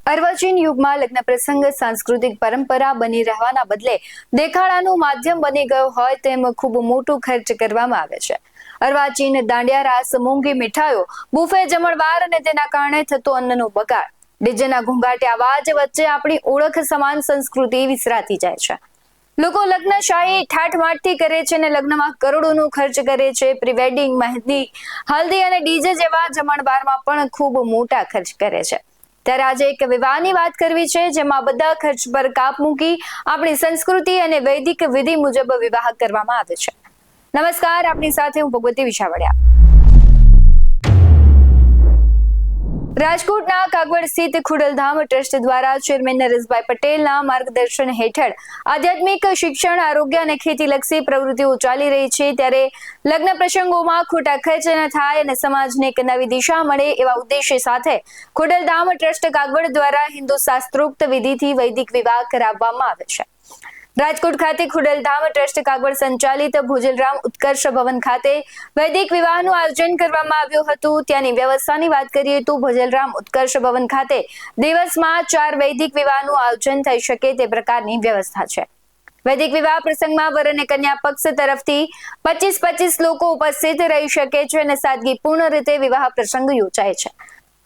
અર્વાચીન યુગમાં લગ્ન પ્રસંગ સાંસ્કૃતિક પરંપરા બની રહેવાના બદલે દેખાડાનું માધ્યમ બની ગયો હોય તેમ ખૂબ મોટું ખર્ચ કરવામાં આવે છે. અર્વાચીન દાંડિયા રાસ, મોંઘી મીઠાઈઓ, બુફે જમણવાર અને તેના કારણે થતો અન્નનો બગાડ, ડીજેના ઘોંઘાટી અવાજ વચ્ચે આપણી ઓળખ સમાન સંસ્કૃતિ વિસરાતી જાય છે. લોકો લગ્ન શાહી ઠાઠમાઠથી કરે છે અને લગ્નમાં કરોડોનો ખર્ચ કરે છે. પ્રી વેડિંગ, મહેંદી, હલ્દી અને ડીજે જેવા જમણવારમાં પણ ખૂબ મોટા ખર્ચ કરે છે. ત્યારે આજે એક વિવાહની વાત કરવી છે જેમાં બધા ખર્ચ પર કાપ મૂકી આપણી સંસ્કૃતિ અને વૈદિક વિધિ મુજબ વિવાહ કરવામાં આવે છે. નમસ્કાર, આપની સાથે હું ભગવતી વિશાવડિયા. રાજકોટના કાગવડ સ્થિત ખોડલધામ ટ્રસ્ટ દ્વારા ચેરમેન નરેશભાઈ પટેલના માર્ગદર્શન હેઠળ આધ્યાત્મિક, શિક્ષણ, આરોગ્ય અને ખેતીલક્ષી પ્રવૃત્તિઓ ચાલી રહી છે. ત્યારે લગ્ન પ્રસંગોમાં ખોટા ખર્ચ ન થાય અને સમાજને એક નવી દિશા મળે એવા ઉદ્દેશ્ય સાથે ખોડલધામ ટ્રસ્ટ કાગવડ દ્વારા હિન્દુ શાસ્ત્રોક્ત વિધિથી વૈદિક વિવાહ કરાવવામાં આવે છે. રાજકોટ ખાતે ખોડલધામ ટ્રસ્ટ કાગવડ સંચાલિત ભોજલરામ ઉત્કર્ષ ભવન ખાતે વૈદિક વિવાહનું આયોજન કરવામાં આવ્યું હતું. ત્યાંની વ્યવસ્થાની વાત કરીએ તો ભોજલરામ ઉત્કર્ષ ભવન ખાતે દિવસમાં 4 વૈદિક વિવાહનું આયોજન થઈ શકે તે પ્રકારની વ્યવસ્થા છે. વૈદિક વિવાહ પ્રસંગમાં વર અને કન્યા પક્ષ તરફથી 25 લોકો ઉપસ્થિત રહી શકે છે અને સાદગીપૂર્ણ રીતે વિવાહ પ્રસંગ યોજાય છે.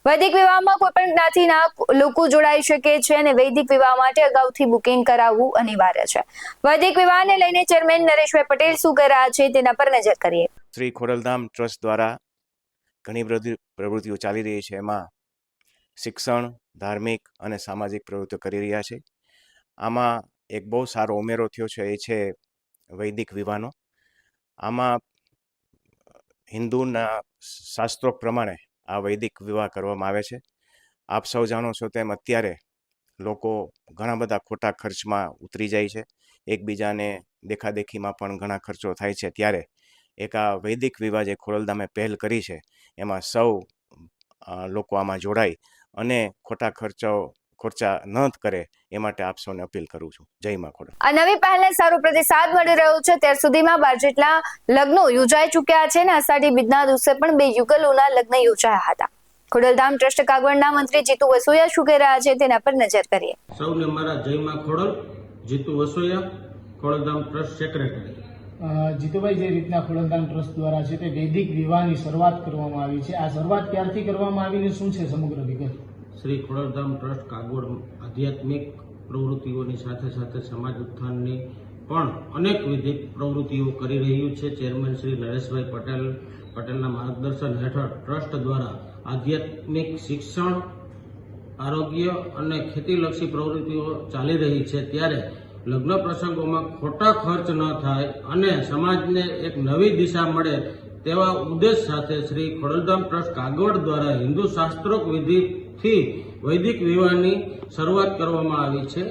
વૈદિક વિવાહમાં કોઈ પણ જ્ઞાતિના લોકો જોડાઈ શકે છે અને વૈદિક વિવાહ માટે અગાઉથી બુકિંગ કરાવવું અનિવાર્ય છે. વૈદિક વિવાહને લઈને ચેરમેન નરેશભાઈ પટેલ શું કહી રહ્યા છે તેના પર નજર કરીએ. શ્રી ખોડલધામ ટ્રસ્ટ દ્વારા ઘણી બધી પ્રવૃત્તિઓ ચાલી રહી છે. એમાં શિક્ષણ, ધાર્મિક અને સામાજિક પ્રવૃત્તિઓ કરી રહ્યા છે. આમાં એક બહુ સારો ઉમેરો થયો છે, એ છે વૈદિક વિવાહનો. આમાં હિન્દુના શાસ્ત્રો પ્રમાણે આ વૈદિક વિવાહ કરવામાં આવે છે. આપ સૌ જાણો છો તેમ અત્યારે લોકો ઘણા બધા ખોટા ખર્ચમાં ઉતરી જાય છે. એકબીજાને દેખાદેખીમાં પણ ઘણા ખર્ચો થાય છે. ત્યારે એક આ વૈદિક વિવાહ જે ખોડલધામે પહેલ કરી છે, એમાં સૌ લોકો આમાં જોડાય અને ખોટા ખર્ચા ન કરે એ માટે આપ સૌને અપીલ કરું છું. જય મા ખોડલ. આ નવી પહેલને સારો પ્રતિસાદ મળી રહ્યો છે. ત્યાર સુધીમાં 12 જેટલા લગ્નો યોજાઈ ચૂક્યા છે અને અષાઢી બીજના દિવસે પણ 2 યુગલોના લગ્ન યોજાયા હતા. ખોડલધામ ટ્રસ્ટ કાગવડના મંત્રી જીતુ વસોયા શું કહી રહ્યા છે તેના પર નજર કરીએ. સૌને મારા જય મા ખોડલ. Jitu Vasoya, Khodaldham trust secretary. જીતુભાઈ, જે રીતના ખોડલધામ ટ્રસ્ટ દ્વારા છે તે વૈદિક વિવાહની શરૂઆત કરવામાં આવી છે, આ શરૂઆત ક્યારથી કરવામાં આવીને શું છે સમગ્ર વિગત? શ્રી ખોડલધામ ટ્રસ્ટ કાગવડ આધ્યાત્મિક પ્રવૃત્તિઓની સાથે સાથે સમાજ ઉત્થાનની પણ અનેક વિધિ પ્રવૃત્તિઓ કરી રહ્યું છે. ચેરમેન શ્રી નરેશભાઈ પટેલના માર્ગદર્શન હેઠળ ટ્રસ્ટ દ્વારા આધ્યાત્મિક, શિક્ષણ, આરોગ્ય અને ખેતીલક્ષી પ્રવૃત્તિઓ ચાલી રહી છે. ત્યારે લગ્ન પ્રસંગોમાં ખોટા ખર્ચ ન થાય અને સમાજને એક નવી દિશા મળે તેવા ઉદ્દેશ સાથે શ્રી ખોડલધામ ટ્રસ્ટ કાગવડ દ્વારા હિન્દુ શાસ્ત્રોક્ત વિધિથી વૈદિક વિવાહની શરૂઆત કરવામાં આવી છે.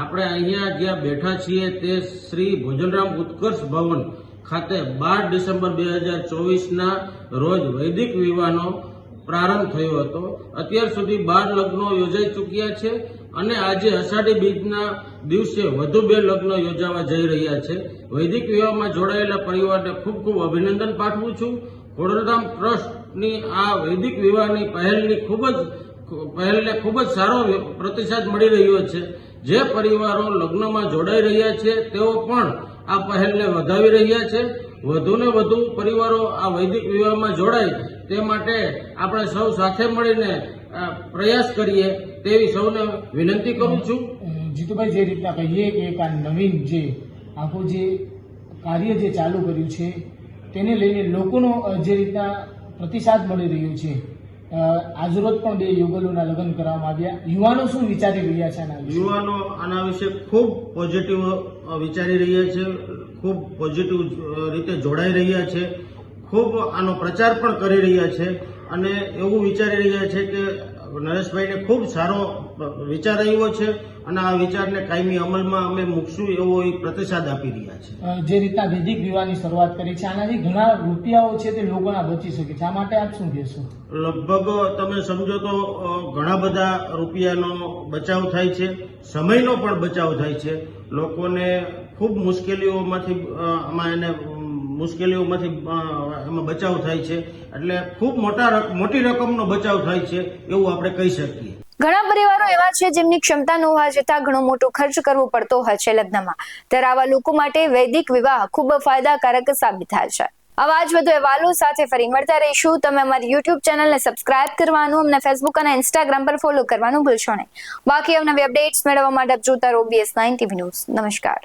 આપણે અહીંયા જ્યાં બેઠા છીએ તે શ્રી ભોજલરામ ઉત્કર્ષ ભવન ખાતે 12 ડિસેમ્બર 2024ના રોજ વૈદિક વિવાહનો પ્રારંભ થયો હતો. અત્યાર સુધી 12 લગ્નો યોજાઈ ચૂક્યા છે અને આજે અષાઢી બીજના દિવસે વધુ 2 લગ્નો યોજાવા જઈ રહ્યા છે. વૈદિક વિવાહમાં જોડાયેલા પરિવારને ખૂબ ખૂબ અભિનંદન પાઠવું છું. ખોડલધામ ટ્રસ્ટની આ વૈદિક વિવાહની પહેલને ખૂબ જ સારો પ્રતિસાદ મળી રહ્યો છે. જે પરિવારો લગ્નમાં જોડાઈ રહ્યા છે તેઓ પણ આ પહેલને વધાવી રહ્યા છે. વધુને વધુ પરિવારો આ વૈદિક વિવાહમાં જોડાય તે માટે આપણે સૌ સાથે મળીને પ્રયાસ કરીએ તેવી સૌને વિનંતી કરું છું. જીતુભાઈ, જે રીતના કહીએ કે એક આ નવીન જે આખું જે કાર્ય જે ચાલુ કર્યું છે તેને લઈને લોકોનો જે રીતના પ્રતિસાદ મળી રહ્યો છે, આજરોજ પણ 2 યુગલોના લગ્ન કરવામાં આવ્યા. યુવાનો શું વિચારી રહ્યા છે આના વિશે? યુવાનો આના વિશે ખૂબ પોઝિટિવ વિચારી રહ્યા છે, ખૂબ પોઝિટિવ રીતે જોડાઈ રહ્યા છે, ખૂબ આનો પ્રચાર પણ કરી રહ્યા છે અને એવું વિચારી રહ્યા છે કે નરેશભાઈને ખૂબ સારો વિચાર આવ્યો છે અને આ વિચારને કાયમી અમલમાં અમે મૂકશું એવો પ્રતિસાદ આપી રહ્યા છે. જે રીતના વૈદિક વિવાહની શરૂઆત કરી છે, આનાથી ઘણા રૂપિયાઓ છે તે લોકોના બચી શકે છે. આ માટે આપ શું કહેશો? લગભગ તમે સમજો તો ઘણા બધા રૂપિયાનો બચાવ થાય છે, સમયનો પણ બચાવ થાય છે. લોકોને ખૂબ મુશ્કેલીઓમાંથી એમાં બચાવ થાય છે. એટલે ખૂબ મોટી રકમનો બચાવ થાય છે એવું આપણે કહી શકીએ. ઘણા પરિવારો એવા છે જેમની ક્ષમતા ન હોવા છતાં ઘણો મોટો ખર્ચ કરવો પડતો હોય છે લગ્નમાં, ત્યારે આવા લોકો માટે વૈદિક વિવાહ ખૂબ ફાયદાકારક સાબિત થાય છે. આવા જ વધુ અહેવાલો સાથે ફરી મળતા રહીશું. તમે અમારી YouTube ચેનલને સબસ્ક્રાઇબ કરવાનું, અમને Facebook અને Instagram પર ફોલો કરવાનું ભૂલશો નહીં. બાકી અવનવી અપડેટ્સ મેળવવા માટે આપ જોતા રહો BS9 TV ન્યૂઝ. નમસ્કાર.